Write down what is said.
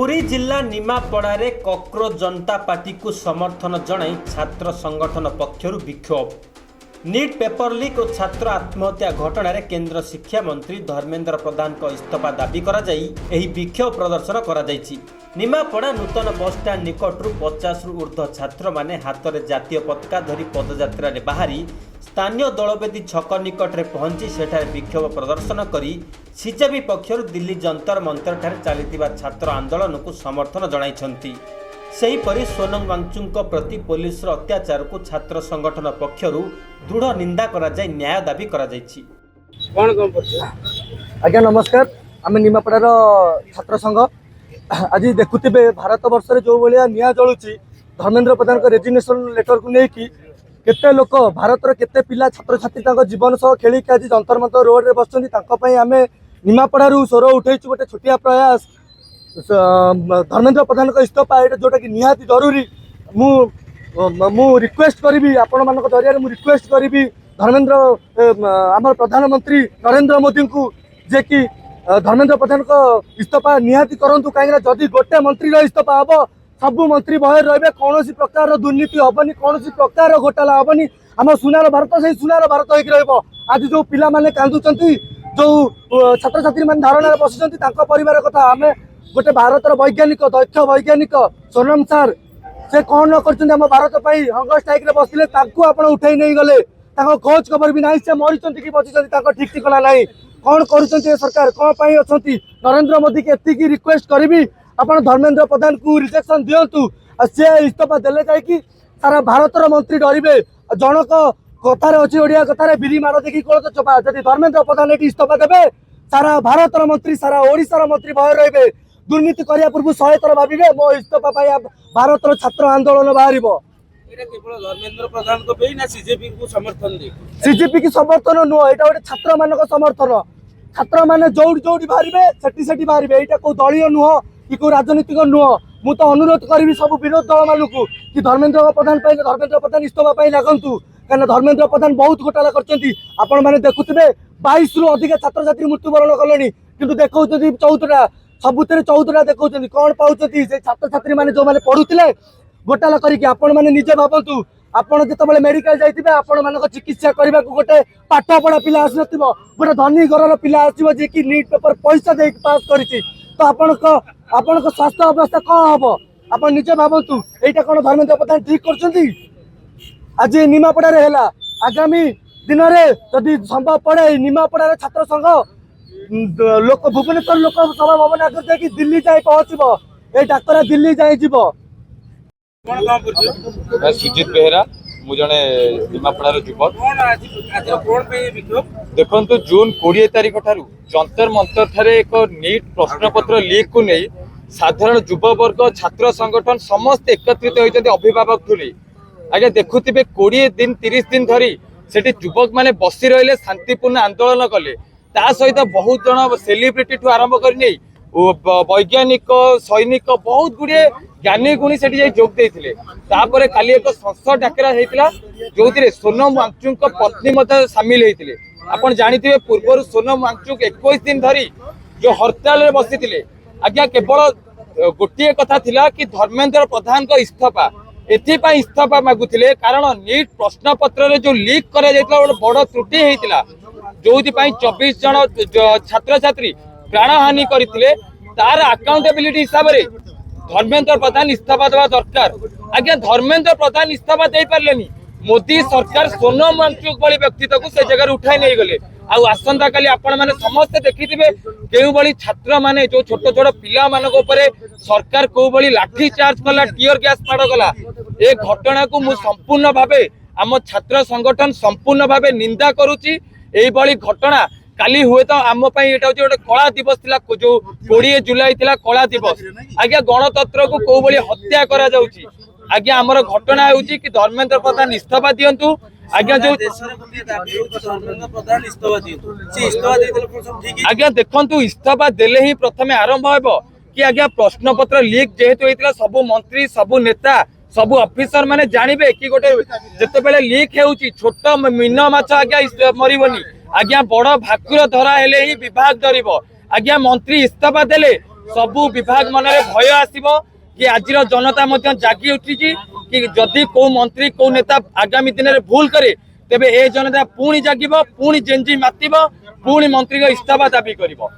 पुरी जिला निमापड़ारे कॉकरोच जनता पार्टी को समर्थन जणाई छात्र संगठन पक्षरु विक्षोभ। नीट पेपर लीक और छात्र आत्महत्या घटना रे केंद्र शिक्षा मंत्री धर्मेंद्र प्रधान को इस्तीफा दाबी करा जाई एही विक्षोभ प्रदर्शन करा जायछि। निमापड़ा नूतन बस स्टैंड निकटरू 50 रु ऊर्ध्व छात्र माने हाथ में जातीय पताका धरी पदयात्रा रे बाहरी स्थानीय दलवेदी छक निकट में पहुंची सेठारे विक्षोभ प्रदर्शन करी सीजेपी पक्षरु दिल्ली जंतर मंतर ठारे चलिथिबा छात्र आंदोलन को समर्थन जणाइछन्ति। सेहीपरि सोनम वांगचुक प्रति पुलिस अत्याचार को छात्र संगठन पक्षरु दृढ़ निंदा करा जाय न्याय दाबी करा जायछि। आज्ञा नमस्कार। आम निमापड़ार छात्र संघ आज देखुवे भारत वर्ष जो भाया निआ जलुची धर्मेंद्र प्रधान रेजिग्नेशन लेटर को लेकिन केते लोक भारत केते पिला छात्र छात्री जीवन सह खेलिक आज जंतर मंतर रोड रे बसचंती आम निमापड़ारू स्वर उठेचु गोटे छोटिया प्रयास धर्मेंद्र प्रधान इस्तीफा जोटा कि निहाती जरूरी। मु रिक्वेस्ट करी आपण मान जरिया रिक्वेस्ट करी धर्मेंद्र आम प्रधानमंत्री नरेंद्र मोदी को जे कि धर्मेंद्र प्रधान को इस्तीफा निहाती करूँ कहीं जदि गोटे मंत्री इस्तीफा हम सबू मंत्री भय रे कौन प्रकार दुर्नीति हेनी कौन प्रकार घोटाला हेनी आम सुनार भारत से सुनार भारत हो। आज जो पिला माने कांदुचंती जो छात्र छात्री मान धारणा बसुंट परिवार कथा आम गोटे भारत वैज्ञानिक दक्ष वैज्ञानिक सोनम सार से कौन न कर भारत हंगर स्ट्राइक रे बसले आप उठाई नहीं गले खोज खबर भी ना से मरी कि बची ठीक ठिकाना ना कौन कर सरकार कौन पाई अच्छा नरेंद्र मोदी के एति रिक्वेस्ट करी आपण धर्मेंद्र प्रधान को रिजेक्शन दिंतु सी इस्तीफा देले जाकि सारा भारत मंत्री डरवे जनक कथार अच्छी ओडिया कथार बिरी मार देखी कोलत चपा जदि धर्मेंद्र प्रधान ये इस्तीफा देवे सारा भारत मंत्री सारा ओडिशार मंत्री भय रे दुर्नीति करने पूर्व 100 थर भावे मो इस्तीफा पाई भारत छात्र आंदोलन बाहर केवल धर्मेंद्र प्रधान को ना सीजेपी को समर्थन दे सीजेपी की समर्थन नुह यहाँ गोटे छात्र मान समर्थन छात्र मैंने जोड़ी जोड़ी बाहर सेठी बाहर यहाँ कौ दलीय नुह कि कोई राजनीतिक नुह मु तो अनुरोध करी सब विरोध दल मान कि धर्मेंद्र प्रधान धर्मेंद्र प्रधान इस्तीफा पाई लगंतु कहीं धर्मेंद्र प्रधान बहुत घोटाला कर देखुए 22 रु अधिक छात्र छात्री मृत्युवरण कले कि देखा 14टा सबुतिर 14टा देखा कौन पाँच छात्र छात्री मैंने जो मैंने पढ़ुले घोटाला करके निजे भावतु आपड़ जो मेडिकल जाइए आपण मान चिकित्सा करने को गोटे पाठ पढ़ा पिला आस गोटे धनी घर पिला आसो जी कि नीट पेपर पैसा दे पास कर तो आपण स्वास्थ्य अवस्था कौन हम आप निजे भावतु यहाँ कौन धर्मेंद्र प्रधान ठीक कर आज निमापड़ा आगामी दिन में जदि संभव पड़े निमापड़ा छात्र संघ लोक भुवनेश्वर लोकसभा भवन आगे जाकि दिल्ली जाए पहुँचब ये डाक्तरा दिल्ली जाए जीव सुजित बेहेरा मु जड़े निमापड़ार युवक देखु जून 20 तारिख ठारू जंतर मंतर ठारे एक नीट प्रश्नपत्र लीक को नहीं साधारण युववर्ग छात्र संगठन समस्त एकत्रित होती अभिभावक ठू नहीं आगे देखुवे 20 दिन 30 दिन धरी से युवक मैंने बसी रही शांतिपूर्ण आंदोलन कले सहित बहुत जन सेलिब्रिटी ठू आरंभ कर वैज्ञानिक सैनिक बहुत गुड़े ज्ञानी गुणी से जोग देते काली एक संसद डाकरा होता जो सोनम वांगचुक पत्नी सामिल होते आपड़ जानी पूर्व सोनम वांगचुक 21 दिन धरी जो हड़ताल बसी आज्ञा केवल गोटे कथा थिला कि धर्मेंद्र प्रधान को इस्तीफा एथपाई इस्तीफा मागुले कारण नीट प्रश्नपत्र जो लीक कर बड़ त्रुटि होता जो 24 जन छात्र छात्री प्राणहानि करते तार अकाउंटेबिलिटी हिसाब से धर्मेंद्र प्रधान इस्तीफा देवा दरकार। आज्ञा धर्मेंद्र प्रधान इस्तीफा दे पारे मोदी सरकार सोनम वांगचुक भली व्यक्तित्व को से जगह उठाई नहीं गले आसंता काली आपण माने समस्त देखिथिबे केउ भली छात्र माने जो छोट छोट पिला मानक ऊपर सरकार को भली लाठी चार्ज कला टियर गैस माड़ कला ए घटना को मु संपूर्ण भावे आम छात्र संगठन संपूर्ण भावे निंदा करूची। एई भली घटना काली हुए तो आम गोटे कला दिवस थिला जो 20 जुलाई थिला कला दिवस आज्ञा गणतंत्र को कौ भली हत्या करा जाउची आज्ञा आमर घटना होउची कि धर्मेंद्र प्रधान इस्तीफा दियंतु आज्ञा जो आज्ञा देखंतु इस्तीफा देले ही प्रथमे आरंभ हेबो कि आज्ञा प्रश्नपत्र लीक जेहेतु होइतिला सबु मंत्री सबु नेता सबु ऑफिसर माने जानिबे कि गोटे जते बेले लीक हेउची छोट मीन माछ आज्ञा मरिबनी आज्ञा बड़ भाकुर धरा हेले ही विभाग डरिबो आज्ञा मंत्री इस्तीफा देले सबु विभाग मन में भय आसीबो कि आज जनता मध्य जागी उठी कि जदि को मंत्री को नेता आगामी दिन में भूल करे तेबे ए जनता पुणी जागिबो पुणी जेंजी मातिबो पुणी मंत्री का इस्तीफा दाबी करिबो।